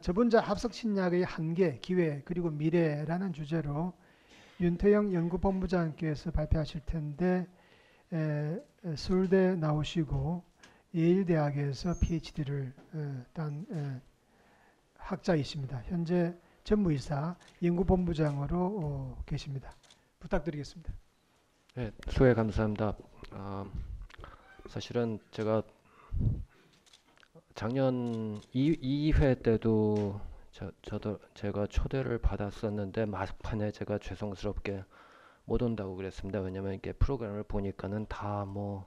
저분자 합석 신약의 한계, 기회, 그리고 미래라는 주제로 윤태영 연구본부장께서 발표하실 텐데 서울대 나오시고 예일대학에서 PhD를 딴 학자이십니다. 현재 전무이사 연구본부장으로 계십니다. 부탁드리겠습니다. 네, 소개 감사합니다. 사실은 제가 작년 2회 때도 제가 초대를 받았었는데 막판에 제가 죄송스럽게 못 온다고 그랬습니다. 왜냐면 이게 프로그램을 보니까는 다 뭐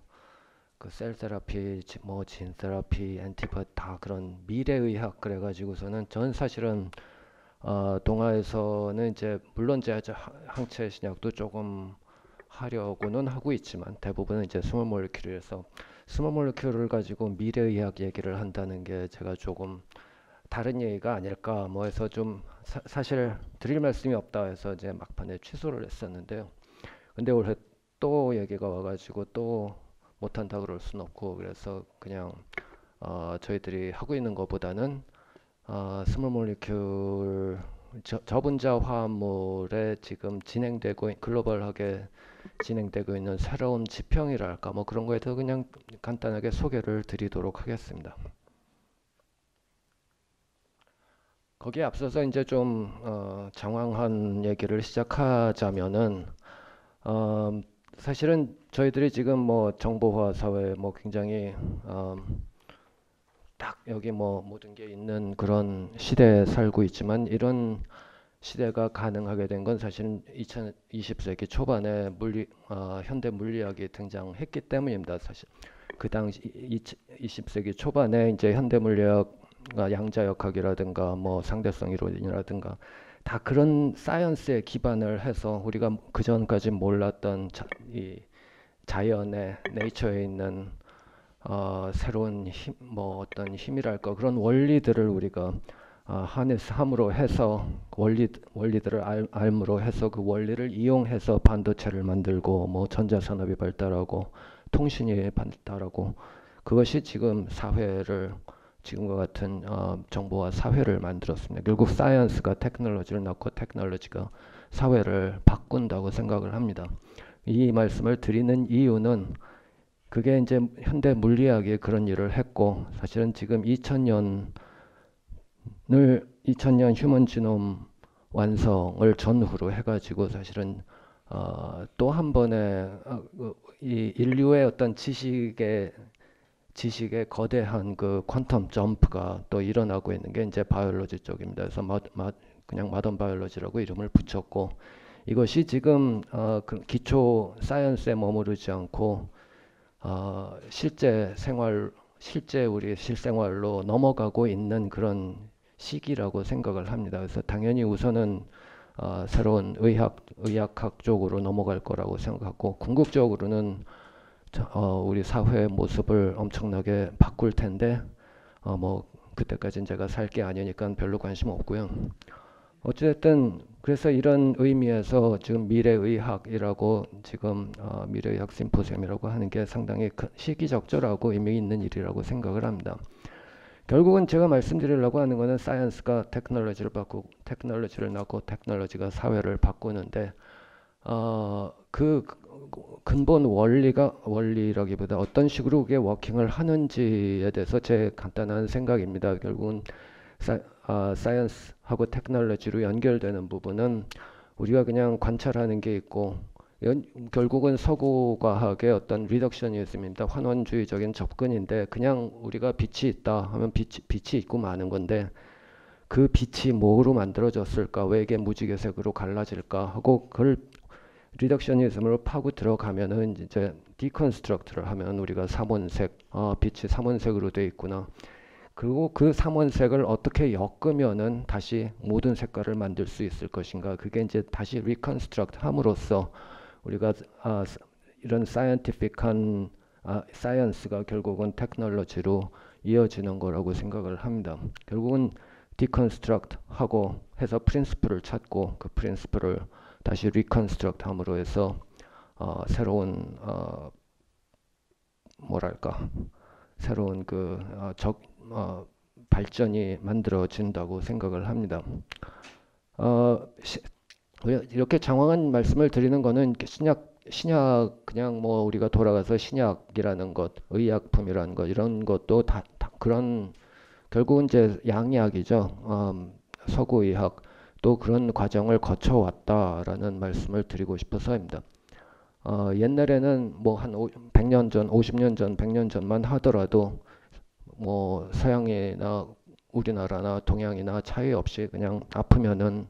그 셀 테라피, 뭐 진 테라피, 엔티바 다 그런 미래의학 그래가지고서는 전 사실은 동아에서는 이제 물론 제 항체 신약도 조금 하려고는 하고 있지만 대부분은 이제 스몰 몰리큘에서 스몰 몰리큘을 가지고 미래의학 얘기를 한다는 게 제가 조금 다른 얘기가 아닐까 뭐 해서 좀 사실 드릴 말씀이 없다 해서 이제 막판에 취소를 했었는데요. 근데 올해 또 얘기가 와가지고 또 못한다 그럴 순 없고 그래서 그냥 저희들이 하고 있는 것보다는 스몰 몰리큘 저분자 화합물에 지금 글로벌하게 진행되고 있는 새로운 지평이랄까 뭐 그런 거에 대해서 그냥 간단하게 소개를 드리도록 하겠습니다. 거기에 앞서서 이제 좀 장황한 얘기를 시작하자면은 사실은 저희들이 지금 뭐 정보화 사회 뭐 굉장히 딱 여기 뭐 모든 게 있는 그런 시대에 살고 있지만 이런 시대가 가능하게 된 건 사실은 20세기 초반에 현대 물리학이 등장했기 때문입니다. 사실 그 당시 20세기 초반에 이제 현대 물리학 양자역학이라든가 뭐 상대성 이론이라든가 다 그런 사이언스에 기반을 해서 우리가 그 전까지 몰랐던 이 자연의 네이처에 있는 새로운 힘, 뭐 어떤 힘이랄까 그런 원리들을 우리가 함으로 해서 원리들을 알므로 해서 그 원리를 이용해서 반도체를 만들고 뭐 전자산업이 발달하고 통신이 발달하고 그것이 지금 사회를 지금과 같은 정보화 사회를 만들었습니다. 결국 사이언스가 테크놀로지를 낳고 테크놀로지가 사회를 바꾼다고 생각을 합니다. 이 말씀을 드리는 이유는 그게 이제 현대 물리학이 그런 일을 했고 사실은 지금 2000년 휴먼 지놈 완성을 전후로 해가지고 사실은 또 한 번의 이 인류의 어떤 지식의 거대한 그 퀀텀 점프가 또 일어나고 있는 게 이제 바이올로지 쪽입니다. 그래서 그냥 마던 바이올로지라고 이름을 붙였고 이것이 지금 그 기초 사이언스에 머무르지 않고 실제 우리 실생활로 넘어가고 있는 그런 시기라고 생각을 합니다. 그래서 당연히 우선은 새로운 의학학 쪽으로 넘어갈 거라고 생각하고 궁극적으로는 우리 사회의 모습을 엄청나게 바꿀 텐데 뭐 그때까지는 제가 살 게 아니니까 별로 관심 없고요. 어쨌든 그래서 이런 의미에서 지금 미래의학이라고 지금 미래의학 심포지엄이라고 하는 게 상당히 시기적절하고 의미 있는 일이라고 생각을 합니다. 결국은 제가 말씀드리려고 하는 것은 사이언스가 테크놀로지를 바꾸고 테크놀로지를 낳고 테크놀로지가 사회를 바꾸는데 그 근본 원리라기보다 어떤 식으로 그게 워킹을 하는지에 대해서 제 간단한 생각입니다. 결국은 사이언스하고 테크놀로지로 연결되는 부분은 우리가 그냥 관찰하는 게 있고 결국은 서구 과학의 어떤 리덕셔니즘입니다. 환원주의적인 접근인데 그냥 우리가 빛이 있다 하면 빛이 있고 마는 건데 그 빛이 뭐로 만들어졌을까? 왜 이게 무지개색으로 갈라질까? 하고 그걸 리덕셔니즘으로 파고 들어가면은 이제 디컨스트럭트를 하면 우리가 빛이 삼원색으로 돼 있구나. 그리고 그 삼원색을 어떻게 엮으면은 다시 모든 색깔을 만들 수 있을 것인가. 그게 이제 다시 리컨스트럭트 함으로써 우리가 이런 사이언티픽한 사이언스가 결국은 테크놀로지로 이어지는 거라고 생각을 합니다. 결국은 디컨스트럭트 하고 해서 프린시플을 찾고 그 프린시플을 다시 리컨스트럭트 함으로 해서 새로운 뭐랄까 새로운 발전이 만들어진다고 생각을 합니다. 어, 이렇게 장황한 말씀을 드리는 거는 신약 그냥 뭐 우리가 돌아가서 신약이라는 것, 의약품이라는 것 이런 것도 다 그런 결국은 이제 양의학이죠. 서구의학 또 그런 과정을 거쳐왔다라는 말씀을 드리고 싶어서입니다. 옛날에는 뭐 한 100년 전, 50년 전, 100년 전만 하더라도 뭐 서양이나 우리나라나 동양이나 차이 없이 그냥 아프면은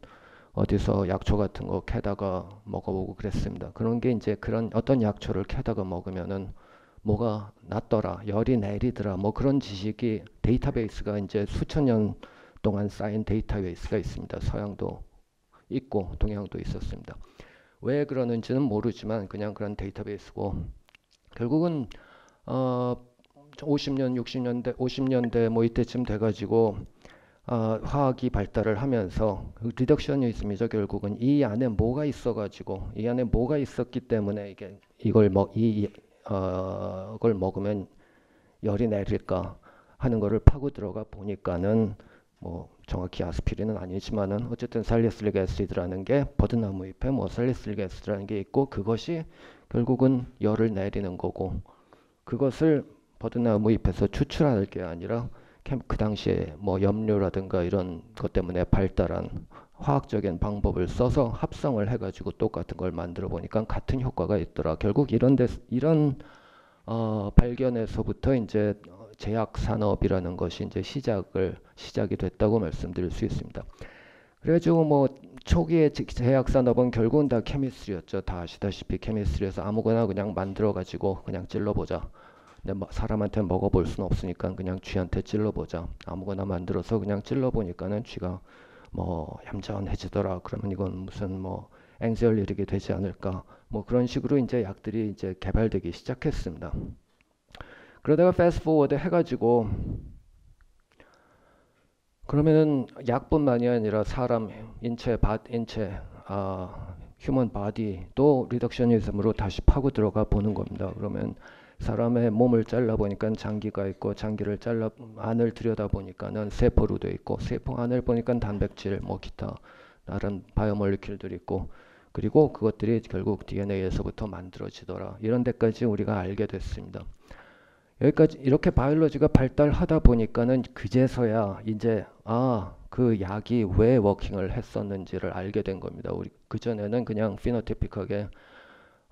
어디서 약초 같은 거 캐다가 먹어보고 그랬습니다. 그런 게 이제 그런 어떤 약초를 캐다가 먹으면은 뭐가 낫더라, 열이 내리더라, 뭐 그런 지식이 데이터베이스가 이제 수천 년 동안 쌓인 데이터베이스가 있습니다. 서양도 있고 동양도 있었습니다. 왜 그러는지는 모르지만 그냥 그런 데이터베이스고 결국은 50년, 60년대, 50년대 뭐 이때쯤 돼가지고 화학이 발달을 하면서 리덕셔니즘이죠. 결국은 이 안에 뭐가 있어가지고 이 안에 뭐가 있었기 때문에 이걸 먹으면 열이 내릴까 하는 거를 파고 들어가 보니까는 뭐 정확히 아스피린은 아니지만은 어쨌든 살리실릭 애시드라는 게 버드나무 잎에 뭐 살리실릭 애시드라는 게 있고 그것이 결국은 열을 내리는 거고 그것을 버드나무 잎에서 추출할 게 아니라 그 당시에 뭐 염료라든가 이런 것 때문에 발달한 화학적인 방법을 써서 합성을 해가지고 똑같은 걸 만들어 보니까 같은 효과가 있더라. 결국 이런 발견에서부터 이제 제약 산업이라는 것이 이제 시작이 됐다고 말씀드릴 수 있습니다. 그래가지고 뭐 초기에 제약 산업은 결국은 다 케미스트리였죠. 다 아시다시피 케미스트리에서 아무거나 그냥 만들어 가지고 그냥 찔러보자. 근데 사람한테 먹어볼 수는 없으니까 그냥 쥐한테 찔러보자. 아무거나 만들어서 그냥 찔러보니까는 쥐가 뭐 얌전해지더라. 그러면 이건 무슨 뭐 앵젤 일이게 되지 않을까. 뭐 그런 식으로 이제 약들이 이제 개발되기 시작했습니다. 그러다가 패스트 포워드 해가지고 그러면은 약뿐만이 아니라 사람 인체 휴먼 바디도 리덕셔니즘으로 다시 파고 들어가 보는 겁니다. 그러면 사람의 몸을 잘라 보니까 장기가 있고 장기를 잘라 안을 들여다 보니까는 세포로 돼 있고 세포 안을 보니까 단백질 뭐 기타 다른 바이오몰리큘들이 있고 그리고 그것들이 결국 DNA에서부터 만들어지더라. 이런 데까지 우리가 알게 됐습니다. 여기까지 이렇게 바이올로지가 발달하다 보니까는 그제서야 이제 그 약이 왜 워킹을 했었는지를 알게 된 겁니다. 우리 그전에는 그냥 피노티픽하게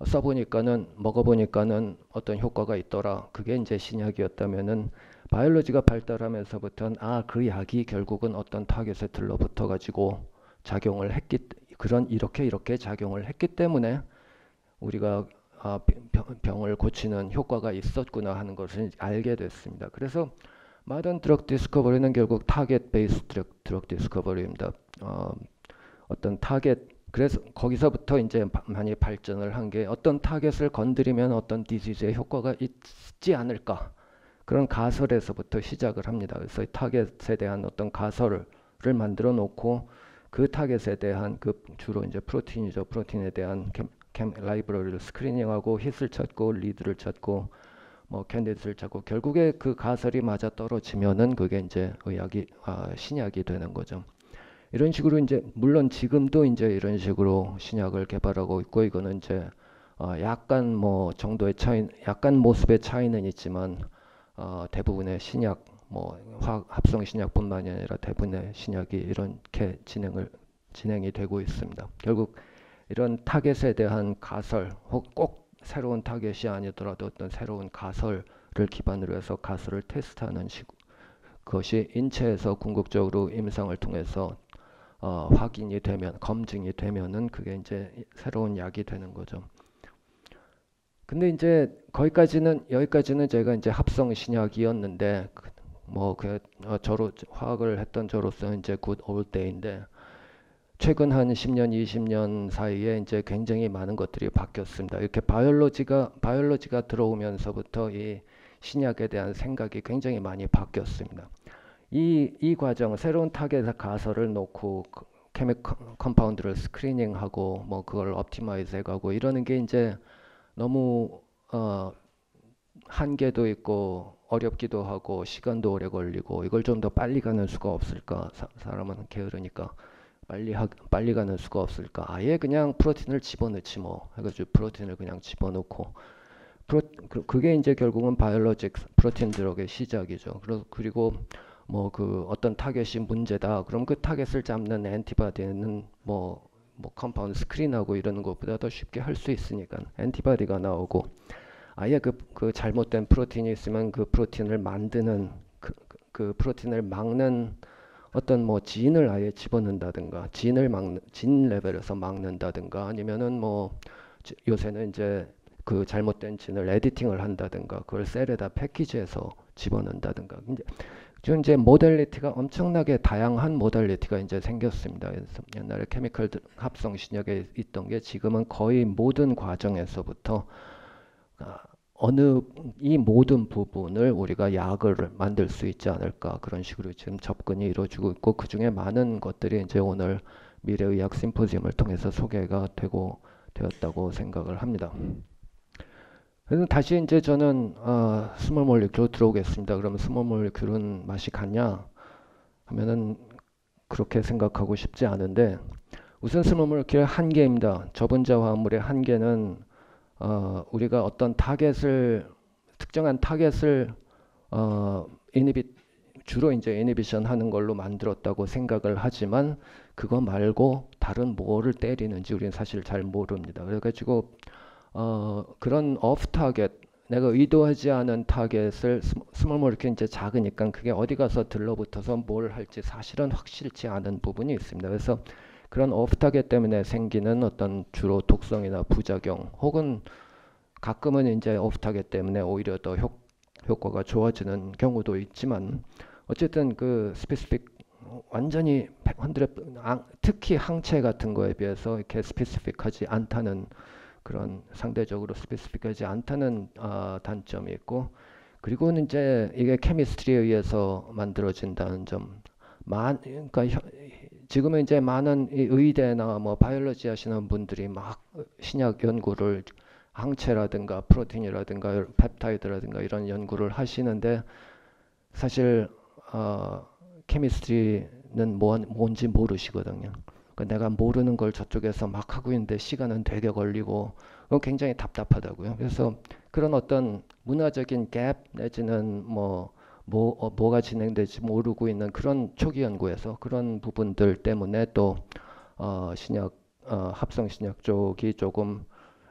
써보니까는 먹어보니까는 어떤 효과가 있더라. 그게 이제 신약이었다면은 바이올로지가 발달하면서부터는 그 약이 결국은 어떤 타겟에 들러붙어 가지고 작용을 했기 이렇게 작용을 했기 때문에 우리가 병을 고치는 효과가 있었구나 하는 것을 알게 됐습니다. 그래서 모던 드럭 디스커버리는 결국 타겟 베이스 드럭 디스커버리입니다. 어떤 타겟 그래서 거기서부터 이제 많이 발전을 한 게 어떤 타겟을 건드리면 어떤 디지즈의 효과가 있지 않을까 그런 가설에서부터 시작을 합니다. 그래서 이 타겟에 대한 어떤 가설을 만들어 놓고 그 타겟에 대한 주로 이제 프로틴이죠. 프로틴에 대한 라이브러리를 스크리닝하고 hit을 찾고 리드를 찾고 뭐 캔디드를 찾고 결국에 그 가설이 맞아 떨어지면은 그게 이제 신약이 되는 거죠. 이런 식으로 이제 물론 지금도 이제 이런 식으로 신약을 개발하고 있고 이거는 이제 약간 뭐 정도의 차이, 약간 모습의 차이는 있지만 대부분의 신약 뭐 합성 신약뿐만이 아니라 대부분의 신약이 이렇게 진행이 되고 있습니다. 결국 이런 타겟에 대한 가설, 혹 꼭 새로운 타겟이 아니더라도 어떤 새로운 가설을 기반으로 해서 가설을 테스트하는 그것이 인체에서 궁극적으로 임상을 통해서 확인이 되면, 검증이 되면은 그게 이제 새로운 약이 되는 거죠. 근데 이제 여기까지는 제가 이제 합성 신약이었는데 화학을 했던 저로서는 이제 굿 올드 데이인데 최근 한 10년, 20년 사이에 이제 굉장히 많은 것들이 바뀌었습니다. 이렇게 바이올로지가 들어오면서부터 이 신약에 대한 생각이 굉장히 많이 바뀌었습니다. 이 과정, 새로운 타겟 가설을 놓고 컴파운드를 스크리닝하고 뭐 그걸 옵티마이즈 해가고 이러는 게 이제 너무 한계도 있고 어렵기도 하고 시간도 오래 걸리고 이걸 좀 더 빨리 가는 수가 없을까? 사람은 게으르니까 빨리 가는 수가 없을까? 아예 그냥 프로틴을 집어넣지 뭐 해가지고 프로틴을 그냥 집어넣고 그게 이제 결국은 바이올로직 프로틴 드럭의 시작이죠. 그리고 뭐 그 어떤 타겟이 문제다. 그럼 그 타겟을 잡는 엔티바디는 뭐 컴파운드 스크린하고 이러는 것보다 더 쉽게 할 수 있으니까 엔티바디가 나오고 아예 그 잘못된 프로틴이 있으면 그 프로틴을 만드는 그 프로틴을 막는 어떤 뭐 진을 아예 집어넣는다든가 진 레벨에서 막는다든가 아니면은 뭐 요새는 이제 그 잘못된 진을 에디팅을 한다든가 그걸 셀에다 패키지해서 집어넣는다든가 지금 이제 모델리티가 엄청나게 다양한 모델리티가 이제 생겼습니다. 그래서 옛날에 케미컬 합성 신약에 있던 게 지금은 거의 모든 과정에서부터 어느 이 모든 부분을 우리가 약을 만들 수 있지 않을까 그런 식으로 지금 접근이 이루어지고 있고 그 중에 많은 것들이 이제 오늘 미래의학 심포지움을 통해서 소개가 되었다고 생각을 합니다. 그래서 다시 이제 저는 스몰 몰리큘로 들어오겠습니다. 그러면 스몰 몰리큘은 맛이 같냐 하면은 그렇게 생각하고 싶지 않은데 우선 스몰 몰리큘의 한계입니다. 저분자 화합물의 한계는 우리가 어떤 특정한 타겟을 주로 이제 이니비션 하는 걸로 만들었다고 생각을 하지만 그거 말고 다른 뭐를 때리는지 우리는 사실 잘 모릅니다. 그래가지고 그런 오프 타겟 내가 의도하지 않은 타겟을 스몰 몰리큘 이제 작으니까 그게 어디 가서 들러붙어서 뭘 할지 사실은 확실치 않은 부분이 있습니다. 그래서 그런 오프 타겟 때문에 생기는 어떤 주로 독성이나 부작용 혹은 가끔은 이제 오프 타겟 때문에 오히려 더 효과가 좋아지는 경우도 있지만 어쨌든 그 스페시픽 완전히 100 특히 항체 같은 거에 비해서 이렇게 스페시픽하지 않다는 그런 상대적으로 스페시픽하지 않다는 단점이 있고 그리고는 이제 이게 케미스트리에 의해서 만들어진다는 점. 그러니까 지금은 이제 많은 이 의대나 뭐 바이올로지 하시는 분들이 막 신약 연구를 항체라든가 프로틴이라든가 펩타이드라든가 이런 연구를 하시는데 사실 케미스트리는 뭔지 모르시거든요. 그러니까 내가 모르는 걸 저쪽에서 막 하고 있는데 시간은 되게 걸리고 그건 굉장히 답답하다고요. 그래서 그런 어떤 문화적인 갭 내지는 뭐가 진행될지 모르고 있는 그런 초기 연구에서 그런 부분들 때문에 또 신약 합성 신약 쪽이 조금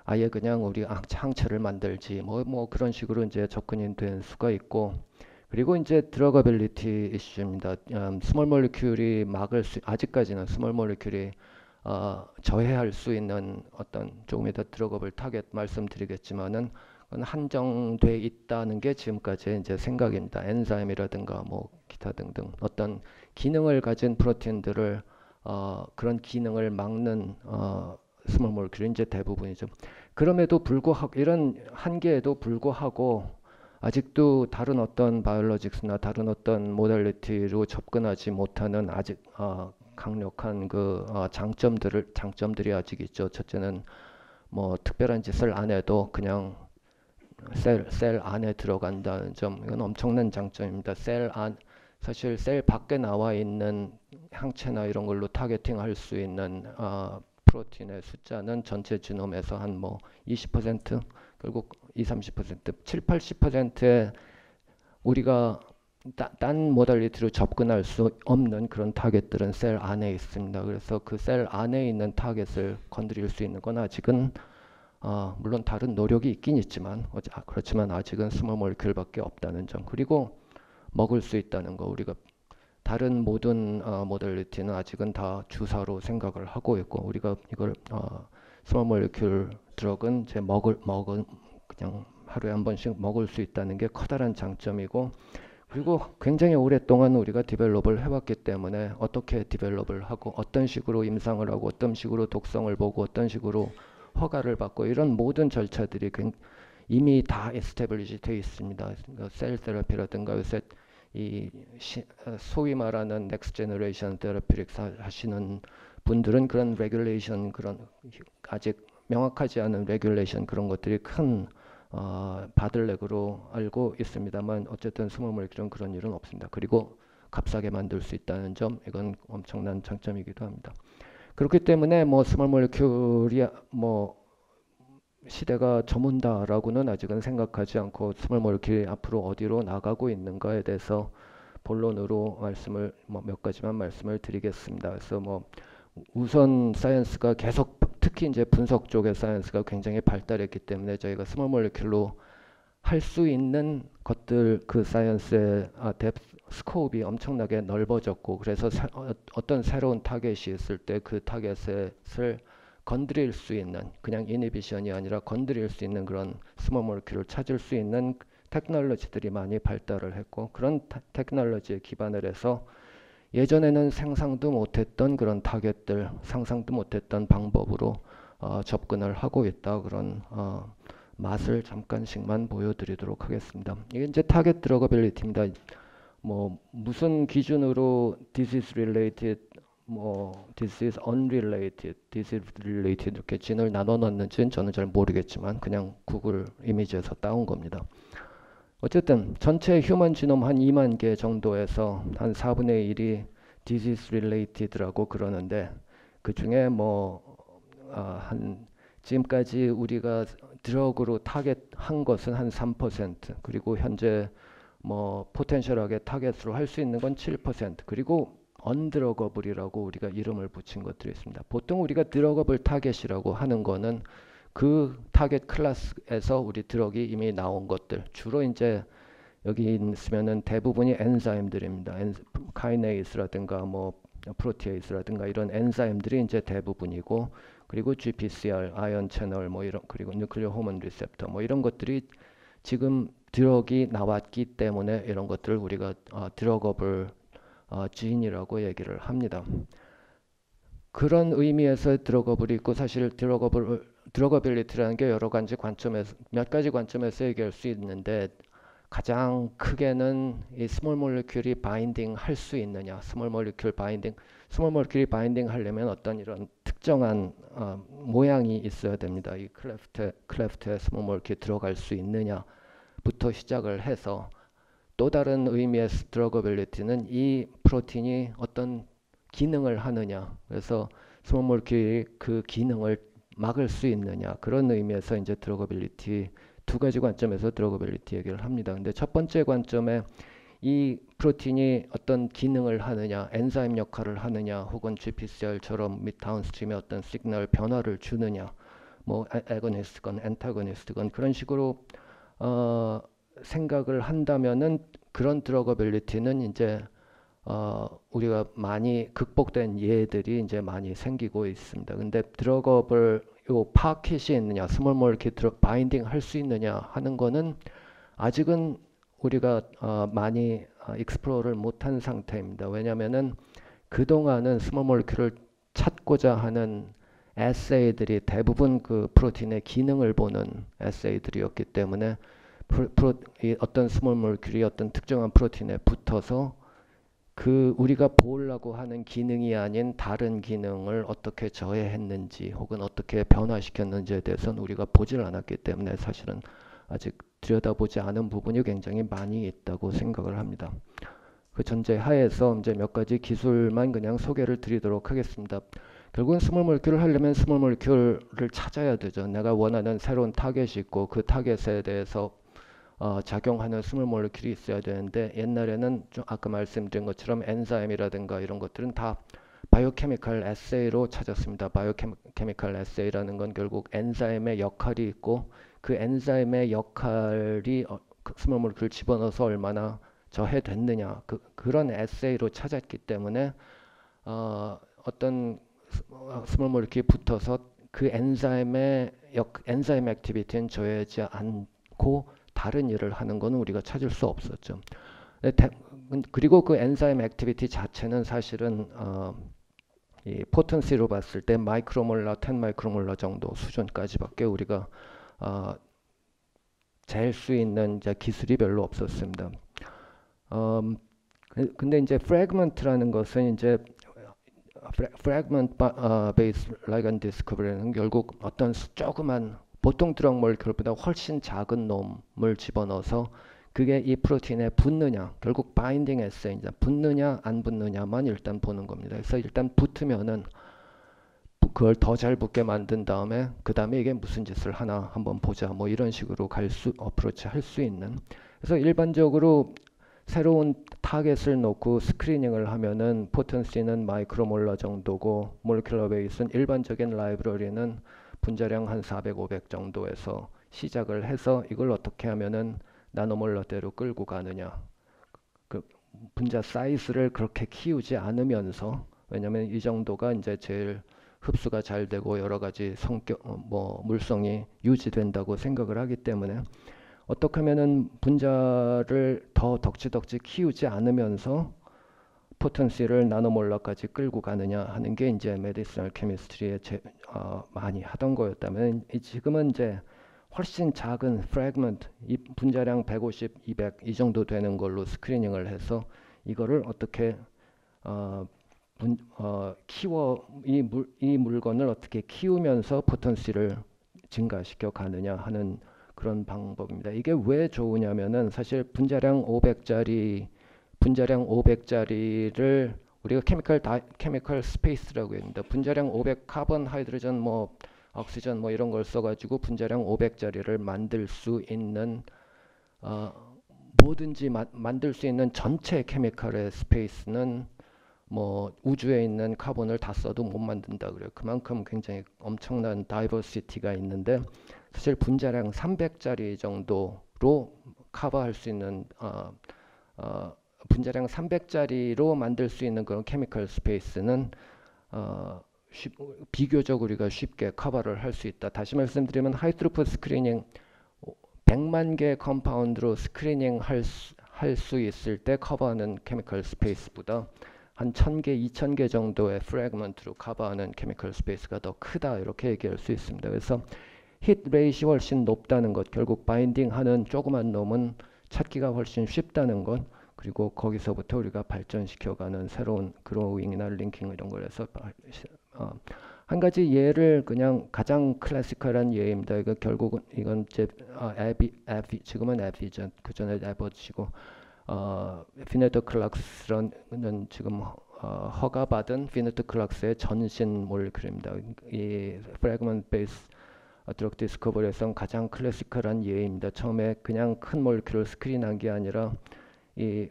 아예 그냥 우리 항체를 만들지 뭐 그런 식으로 이제 접근이 된 수가 있고 그리고 이제 드러거빌리티 이슈입니다. 스몰 몰리큘이 아직까지는 스몰 몰리큘이 저해할 수 있는 어떤 조금 이따 드러거블 타겟 말씀드리겠지만은 한정돼 있다는 게 지금까지의 이제 생각입니다. 엔자임이라든가 뭐 기타 등등 어떤 기능을 가진 프로틴들을 그런 기능을 막는 스몰 몰리큘이 이제 대부분이죠. 그럼에도 불구하고 이런 한계에도 불구하고 아직도 다른 어떤 바이올로직스나 다른 어떤 모델리티로 접근하지 못하는 아직 강력한 그 장점들이 아직 있죠. 첫째는 뭐 특별한 짓을 안 해도 그냥 셀 안에 들어간다는 점 이건 엄청난 장점입니다. 사실 셀 밖에 나와 있는 항체나 이런 걸로 타겟팅 할 수 있는 프로틴의 숫자는 전체 지놈에서 한 뭐 20% 결국 20-30% 7-80%의 우리가 딴 모달리티로 접근할 수 없는 그런 타겟들은 셀 안에 있습니다. 그래서 그 셀 안에 있는 타겟을 건드릴 수 있는 건 아직은 물론 다른 노력이 있긴 있지만 그렇지만 아직은 스몰 몰리큘밖에 없다는 점 그리고 먹을 수 있다는 거 우리가 다른 모든 모델리티는 아직은 다 주사로 생각을 하고 있고 우리가 이걸 스몰 몰리큘 드럭은 그냥 하루에 한 번씩 먹을 수 있다는 게 커다란 장점이고 그리고 굉장히 오랫동안 우리가 디벨롭을 해왔기 때문에 어떻게 디벨롭을 하고 어떤 식으로 임상을 하고 어떤 식으로 독성을 보고 어떤 식으로 허가를 받고 이런 모든 절차들이 이미 다 에스태블리시 되어 있습니다. 셀 테라피라든가 요새 소위 말하는 넥스트 제너레이션 테라피릭스 하시는 분들은 그런 레귤레이션 그런 아직 명확하지 않은 레귤레이션 그런 것들이 큰 바들렉으로 알고 있습니다만 어쨌든 스몰 몰리큘은 그런 일은 없습니다. 그리고 값싸게 만들 수 있다는 점, 이건 엄청난 장점이기도 합니다. 그렇기 때문에 뭐 스몰 몰리큘이 뭐 시대가 저문다라고는 아직은 생각하지 않고 스몰 몰리큘이 앞으로 어디로 나가고 있는가에 대해서 본론으로 말씀을 몇 가지만 말씀을 드리겠습니다. 그래서 뭐 우선 사이언스가 계속 특히 이제 분석 쪽의 사이언스가 굉장히 발달했기 때문에 저희가 스몰 몰리큘로 할 수 있는 것들 그 사이언스의 뎁스 스코업이 엄청나게 넓어졌고 그래서 어떤 새로운 타겟이 있을 때 그 타겟을 건드릴 수 있는 그냥 이니비션이 아니라 건드릴 수 있는 그런 스몰 몰리큘을 찾을 수 있는 테크놀로지들이 많이 발달을 했고 그런 테크놀로지에 기반을 해서 예전에는 상상도 못했던 그런 타겟들, 상상도 못했던 방법으로 접근을 하고 있다. 그런 맛을 잠깐씩만 보여드리도록 하겠습니다. 이게 이제 타겟 드러거빌리티입니다. 뭐 무슨 기준으로 disease related, 뭐 disease unrelated, disease related 이렇게 진을 나눠 놨는지는 저는 잘 모르겠지만 그냥 구글 이미지에서 따온 겁니다. 어쨌든 전체 휴먼 지놈 한 2만 개 정도에서 한 4분의 1이 disease related라고 그러는데 그 중에 한 지금까지 우리가 드럭으로 타겟한 것은 한 3%, 그리고 현재 포텐셜하게 타겟으로 할 수 있는 건 7%, 그리고 언드러거블이라고 우리가 이름을 붙인 것들이 있습니다. 보통 우리가 드러거블 타겟이라고 하는 거는 그 타겟 클래스에서 우리 드럭이 이미 나온 것들, 주로 이제 여기 있으면은 대부분이 엔자임들입니다. 카이네이스라든가 프로티에이스라든가 이런 엔자임들이 이제 대부분이고, 그리고 GPCR, 아이언 채널 이런, 그리고 뉴클리어 호르몬 리셉터 이런 것들이 지금 드럭이 나왔기 때문에 이런 것들을 우리가 드러거블 지인이라고 얘기를 합니다. 그런 의미에서 드러거블이 있고, 사실 드러거빌리티라는 게 여러 가지 관점에서 몇 가지 관점에서 얘기할 수 있는데 가장 크게는 이 스몰 몰리큘이 바인딩 할 수 있느냐, 스몰 몰리큘 바인딩 하려면 어떤 이런 특정한 모양이 있어야 됩니다. 이 클래프트에 스몰 몰리큘이 들어갈 수 있느냐부터 시작을 해서, 또 다른 의미의 드러거빌리티는 이 프로틴이 어떤 기능을 하느냐, 그래서 스몰 몰리큘이 그 기능을 막을 수 있느냐, 그런 의미에서 이제 드러거빌리티 두 가지 관점에서 드러거빌리티 얘기를 합니다. 근데 첫 번째 관점에 이 프로틴이 어떤 기능을 하느냐, 엔자임 역할을 하느냐, 혹은 GPCR처럼 및 다운스트림의 어떤 시그널 변화를 주느냐, 애거니스트건 엔타고니스트건 그런 식으로 생각을 한다면은 그런 드러거빌리티는 이제 우리가 많이 극복된 예들이 이제 많이 생기고 있습니다. 근데 드러거블 요 파켓이 있느냐, 스몰 몰리큘 바인딩 할 수 있느냐 하는 거는 아직은 우리가 많이 익스플로어를 못한 상태입니다. 왜냐하면은 그동안은 스몰 몰리큘을 찾고자 하는 에세이들이 대부분 그 프로틴의 기능을 보는 에세이들이었기 때문에 어떤 스몰 몰리큘이 어떤 특정한 프로틴에 붙어서 그 우리가 보려고 하는 기능이 아닌 다른 기능을 어떻게 저해했는지 혹은 어떻게 변화시켰는지에 대해서는 우리가 보질 않았기 때문에 사실은 아직 들여다보지 않은 부분이 굉장히 많이 있다고 생각을 합니다. 그 전제 하에서 이제 몇 가지 기술만 그냥 소개를 드리도록 하겠습니다. 결국은 스몰 몰리큘을 하려면 스몰 몰리큘을 찾아야 되죠. 내가 원하는 새로운 타겟이 있고 그 타겟에 대해서 작용하는 스몰 몰리큘이 있어야 되는데, 옛날에는 좀 아까 말씀드린 것처럼 엔자임이라든가 이런 것들은 다 바이오케미컬 에세이로 찾았습니다. 바이오케미컬 에세이라는 건 결국 엔자임의 역할이 있고 그 엔자임의 역할이 스몰 몰리큘을 집어넣어서 얼마나 저해됐느냐, 그런 에세이로 찾았기 때문에 어떤 스몰 몰리큘이 붙어서 그 엔자임 액티비티는 저해하지 않고 다른 일을 하는 것은 우리가 찾을 수 없었죠. 그리고 그 엔자임 액티비티 자체는 사실은 이 포텐시로 봤을 때 마이크로몰라, 10 마이크로몰라 정도 수준까지밖에 우리가 잴 수 있는 이제 기술이 별로 없었습니다. 근데 이제 프래그먼트라는 것은 이제 프래그먼트 베이스 라이간드 디스커버리는 결국 어떤 조그만 보통 드럭 몰큐울보다 훨씬 작은 놈을 집어넣어서 그게 이 프로틴에 붙느냐, 결국 바인딩 에세이입니다. 붙느냐 안 붙느냐만 일단 보는 겁니다. 그래서 일단 붙으면은 그걸 더 잘 붙게 만든 다음에 그 다음에 이게 무슨 짓을 하나 한번 보자, 뭐 이런 식으로 어프로치 할 수 있는. 그래서 일반적으로 새로운 타겟을 놓고 스크리닝을 하면은 포텐시는 마이크로몰라 정도고 몰큘러 웨이트는 일반적인 라이브러리는 분자량 한 400, 500 정도에서 시작을 해서 이걸 어떻게 하면은 나노몰라대로 끌고 가느냐. 그 분자 사이즈를 그렇게 키우지 않으면서, 왜냐면 이 정도가 이제 제일 흡수가 잘 되고 여러 가지 성격, 물성이 유지된다고 생각을 하기 때문에 어떻게 하면은 분자를 더 덕지덕지 키우지 않으면서 포텐시를 나노몰라까지 끌고 가느냐 하는 게 이제 메디시널 케미스트리에 많이 하던 거였다면, 지금은 이제 훨씬 작은 프래그먼트, 이 분자량 150, 200 이 정도 되는 걸로 스크리닝을 해서 이거를 어떻게 이 물건을 어떻게 키우면서 포텐시를 증가시켜 가느냐 하는 그런 방법입니다. 이게 왜 좋으냐면은 사실 분자량 500짜리를 우리가 케미컬 스페이스라고 합니다. 분자량 500 카본, 하이드로전, 옥시전 이런 걸 써가지고 분자량 500짜리를 만들 수 있는 뭐든지 만들 수 있는 전체 케미컬의 스페이스는 우주에 있는 카본을 다 써도 못 만든다 그래요. 그만큼 굉장히 엄청난 다이버시티가 있는데, 사실 분자량 300짜리 정도로 커버할 수 있는 분자량 300짜리로 만들 수 있는 그런 케미컬 스페이스는 비교적 우리가 쉽게 커버를 할 수 있다. 다시 말씀드리면 하이트루풋 스크리닝 100만 개 컴파운드로 스크리닝 할 수 있을 때 커버하는 케미컬 스페이스보다 한 1000개, 2000개 정도의 프래그먼트로 커버하는 케미컬 스페이스가 더 크다, 이렇게 얘기할 수 있습니다. 그래서 힛 레이시 훨씬 높다는 것, 결국 바인딩하는 조그만 놈은 찾기가 훨씬 쉽다는 것, 그리고 거기서부터 우리가 발전시켜가는 새로운 그로잉이나 링킹 이런 걸 해서 한 가지 예를, 그냥 가장 클래시컬한 예입니다. 이거 결국은 이건 지금은 에비죠. 그 전에 에버치고 피네트 클락스라는 지금 허가받은 피네트 클락스의 전신 몰큐울입니다. 이 프래그먼트 베이스 드럭 디스커버리에서는 가장 클래시컬한 예입니다. 처음에 그냥 큰 몰큐울을 스크린한 게 아니라 이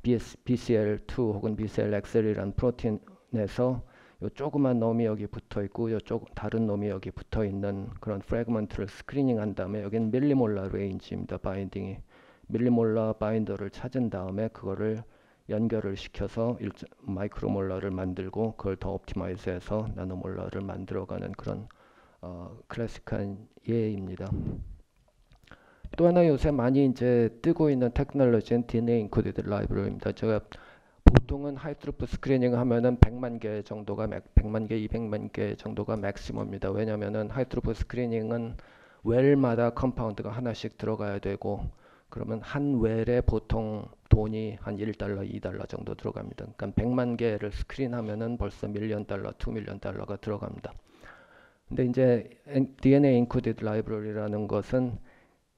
BCL2 혹은 BCLXL이라는 프로틴에서 요 조그만 놈이 여기 붙어 있고 요쪽 다른 놈이 여기 붙어 있는 그런 프래그먼트를 스크리닝한 다음에, 여기는 밀리몰라 레인지입니다. 바인딩이 밀리몰라 바인더를 찾은 다음에 그거를 연결을 시켜서 마이크로몰라를 만들고 그걸 더 옵티마이즈해서 나노몰라를 만들어가는 그런 클래식한 예입니다. 또 하나 요새 많이 이제 뜨고 있는 테크놀로지는 DNA 인코디드 라이브러리입니다. 제가 보통은 하이트루풋 스크리닝 하면은 100만 개 정도가 100만 개, 200만 개 정도가 맥시멈입니다. 왜냐면은 하이트루풋 스크리닝은 웰마다 컴파운드가 하나씩 들어가야 되고, 그러면 한 웰에 보통 돈이 한 1달러, 2달러 정도 들어갑니다. 그러니까 100만 개를 스크린하면은 벌써 $1,000,000, $2,000,000가 들어갑니다. 근데 이제 DNA 인코디드 라이브러리라는 것은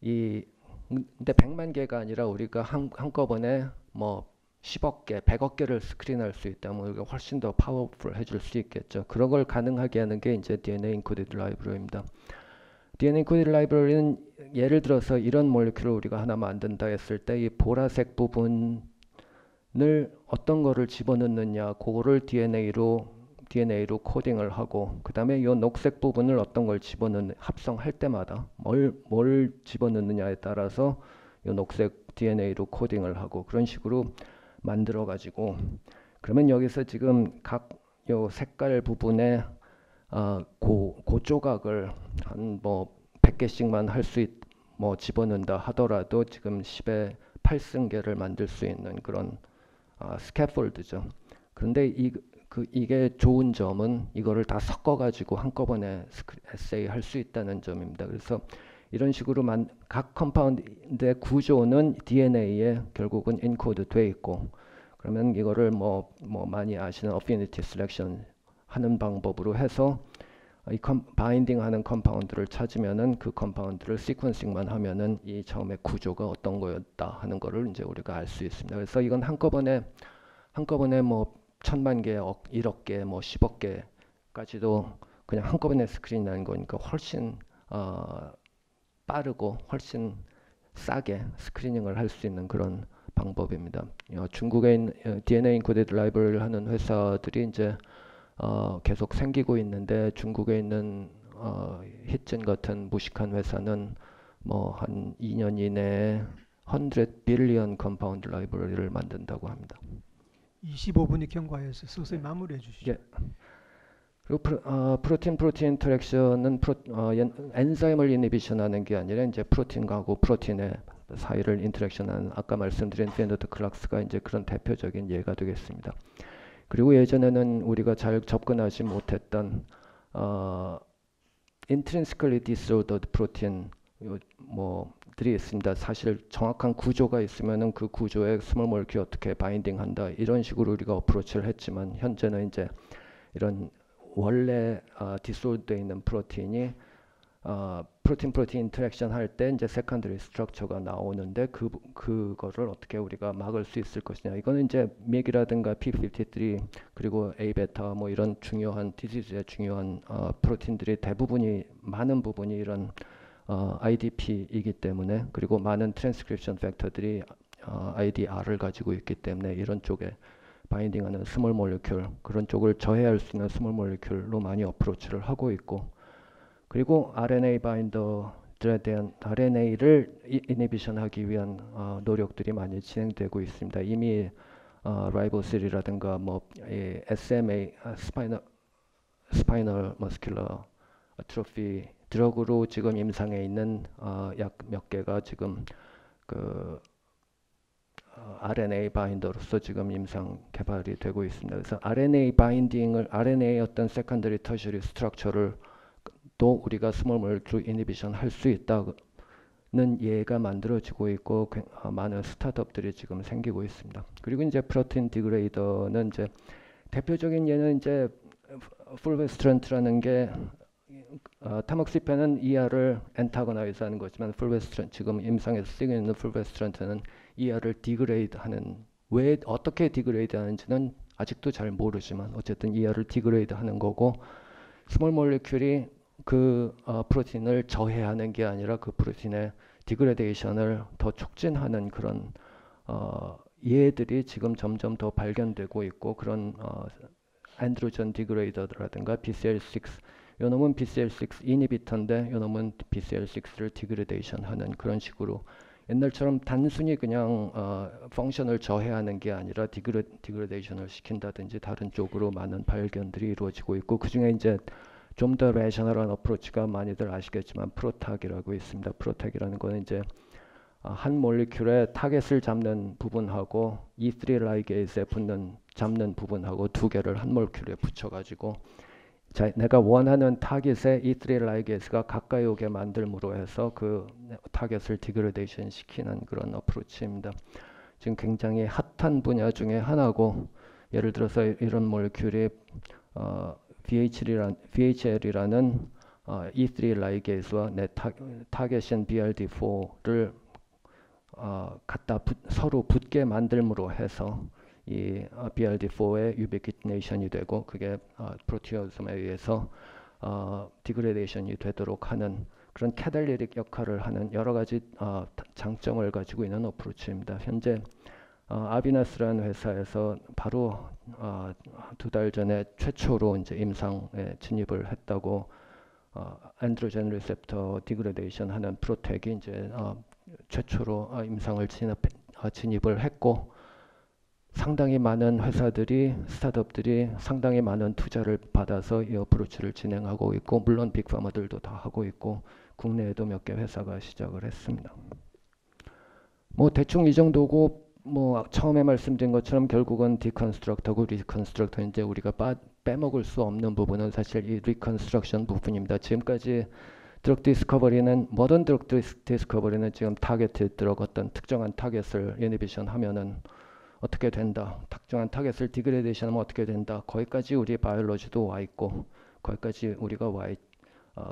근데 100만 개가 아니라 우리가 한꺼번에 10억 개, 100억 개를 스크린할 수 있다면 우리가 훨씬 더 파워풀 해줄 수 있겠죠. 그런 걸 가능하게 하는 게 이제 DNA 인코디드 라이브러리입니다. DNA 인코디드 라이브러리는 예를 들어서 이런 몰큐를 우리가 하나 만든다 했을 때 이 보라색 부분을 어떤 거를 집어넣느냐, 그거를 DNA로 코딩을 하고, 그 다음에 이 녹색 부분을 어떤 걸 합성할 때마다 뭘 집어넣느냐에 따라서 이 녹색 DNA로 코딩을 하고, 그런 식으로 만들어 가지고, 그러면 여기서 지금 각 요 색깔 부분에 그 조각을 한 100개씩만 집어넣는다 하더라도 지금 10의 8승계를 만들 수 있는 그런 스캐폴드죠. 그런데 이게 좋은 점은 이거를 다 섞어가지고 한꺼번에 에세이 할 수 있다는 점입니다. 그래서 이런 식으로 각 컴파운드의 구조는 DNA에 결국은 인코드 돼 있고, 그러면 이거를 많이 아시는 어피니티 셀렉션 하는 방법으로 해서 바인딩하는 컴파운드를 찾으면은 그 컴파운드를 시퀀싱만 하면은 이 처음에 구조가 어떤 거였다 하는 거를 이제 우리가 알 수 있습니다. 그래서 이건 한꺼번에 뭐 1000만 개, 1억 개, 뭐 10억 개까지도 그냥 한꺼번에 스크린 나는 거니까 훨씬 빠르고 훨씬 싸게 스크리닝을 할 수 있는 그런 방법입니다. 중국에 있는 DNA 인코디드 라이브러리를 하는 회사들이 이제 계속 생기고 있는데 중국에 있는 히튼 같은 무식한 회사는 뭐 한 2년 이내에 100 빌리언 컴파운드 라이브러리를 만든다고 합니다. 25분이 경과해서 서서히 마무리해 주시죠. 예. 그리고 프로틴 인터랙션은 엔자임을 이니비션하는 게 아니라 이제 프로틴하고 프로틴의 사이를 인터랙션하는 아까 말씀드린 베네딕트 클락스가 이제 그런 대표적인 예가 되겠습니다. 그리고 예전에는 우리가 잘 접근하지 못했던 intrinsically disordered protein 뭐들이 있습니다. 사실 정확한 구조가 있으면은 그 구조에 스몰 모레큘 어떻게 바인딩한다 이런 식으로 우리가 어프로치를 했지만 현재는 이제 이런 원래 디솔드되어 있는 프로틴이 프로틴 인터랙션 할 때 이제 세컨더리 스트럭처가 나오는데 그거를 어떻게 우리가 막을 수 있을 것이냐. 이거는 이제 맥이라든가 P53 그리고 A베타 뭐 이런 중요한 디지즈의 중요한 프로틴들이 많은 부분이 이런 IDP이기 때문에 그리고 많은 트랜스크립션 팩터들이 IDR을 가지고 있기 때문에 이런 쪽에 바인딩하는 스몰 모레큘 그런 쪽을 저해할 수 있는 스몰 모레큘로 많이 어프로치를 하고 있고 그리고 RNA 바인더들에 대한 RNA를 이니비션하기 위한 노력들이 많이 진행되고 있습니다. 이미 라이보실이라든가 뭐 SMA 스파이널 머스큘러 아트로피 드럭으로 지금 임상에 있는 약 몇 개가 지금 그 RNA 바인더로서 지금 임상 개발이 되고 있습니다. 그래서 RNA의 어떤 세컨더리 터셔리 스트럭처를 또 우리가 스몰 모레큘 이니비션 할 수 있다는 예가 만들어지고 있고 많은 스타트업들이 지금 생기고 있습니다. 그리고 이제 프로틴 디그레이더는 이제 대표적인 예는 이제 풀베스트런트라는 게 타목시펜은 ER을 엔타고나이즈 하는 거지만 지금 임상에서 쓰고 있는 풀베스트런트는 ER을 디그레이드 하는 왜 어떻게 디그레이드 하는지는 아직도 잘 모르지만 어쨌든 ER을 디그레이드 하는 거고 스몰 모레큘이 그 프로틴을 저해하는 게 아니라 그 프로틴의 디그레데이션을 더 촉진하는 그런 예들이 지금 점점 더 발견되고 있고 그런 안드로전 디그레이더라든가 BCL6 요 놈은 BCL6 이니비터인데 요 놈은 BCL6를 디그레데이션 하는 그런 식으로 옛날처럼 단순히 그냥 펑션을 저해하는 게 아니라 디그레데이션을 시킨다든지 다른 쪽으로 많은 발견들이 이루어지고 있고 그중에 이제 좀 더 레셔널한 어프로치가 많이들 아시겠지만 프로탁이라고 있습니다. 프로탁이라는 거는 이제 한 몰리큘의 타겟을 잡는 부분하고 E3 라이게이스에 잡는 부분하고 두 개를 한 몰리큘에 붙여가지고 내가 원하는 타겟에 E3 라이게이스가 가까이 오게 만들므로 해서 그 타겟을 디그레데이션 시키는 그런 어프로치입니다. 지금 굉장히 핫한 분야 중에 하나고 예를 들어서 이런 몰리큘이 VHL이라는 E3 라이게이스와 내 타겟인 BRD4를 서로 붙게 만들므로 해서 이 BRD4의 유비퀴티네이션이 되고 그게 프로티오즘에 의해서 디그레데이션이 되도록 하는 그런 캐탈리틱 역할을 하는 여러 가지 장점을 가지고 있는 어프로치입니다. 현재 아비나스라는 회사에서 바로 2달 전에 최초로 이제 임상에 진입을 했다고 안드로젠 리셉터 디그레데이션 하는 프로텍이 이제 최초로 임상을 진입을 했고 상당히 많은 회사들이 스타트업들이 상당히 많은 투자를 받아서 이 어프로치를 진행하고 있고 물론 빅파마들도 다 하고 있고 국내에도 몇 개 회사가 시작을 했습니다. 뭐 대충 이 정도고 뭐 처음에 말씀드린 것처럼 결국은 디컨스트럭트하고 리컨스트럭트 이제 우리가 빼먹을 수 없는 부분은 사실 이 리컨스트럭션 부분입니다. 지금까지 드럭 디스커버리는 모던 드럭 디스커버리는 지금 타겟에 들어 어떤 특정한 타겟을 이니비션 하면은 어떻게 된다. 특정한 타겟을 디그레데이션 하면 어떻게 된다. 거기까지 우리 바이올로지도 와 있고 거기까지 우리가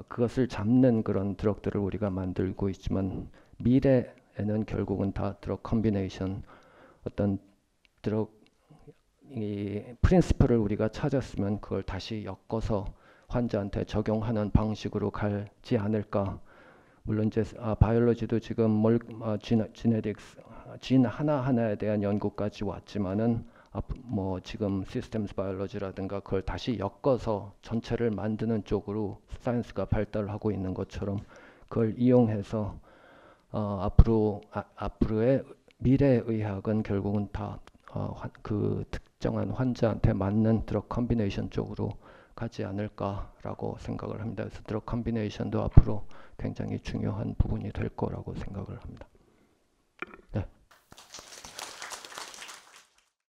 그것을 잡는 그런 드럭들을 우리가 만들고 있지만 미래에는 결국은 다 드럭 컨비네이션 어떤 드럭 이 프린시플을 우리가 찾았으면 그걸 다시 엮어서 환자한테 적용하는 방식으로 가지 않을까. 물론 이제 바이올로지도 지금 지네틱스 진 하나하나에 대한 연구까지 왔지만은 뭐 지금 시스템스 바이올로지라든가 그걸 다시 엮어서 전체를 만드는 쪽으로 사이언스가 발달하고 있는 것처럼 그걸 이용해서 앞으로의 미래 의학은 결국은 다 그 특정한 환자한테 맞는 드럭 컨비네이션 쪽으로 가지 않을까라고 생각을 합니다. 그래서 드럭 컨비네이션도 앞으로 굉장히 중요한 부분이 될 거라고 생각을 합니다.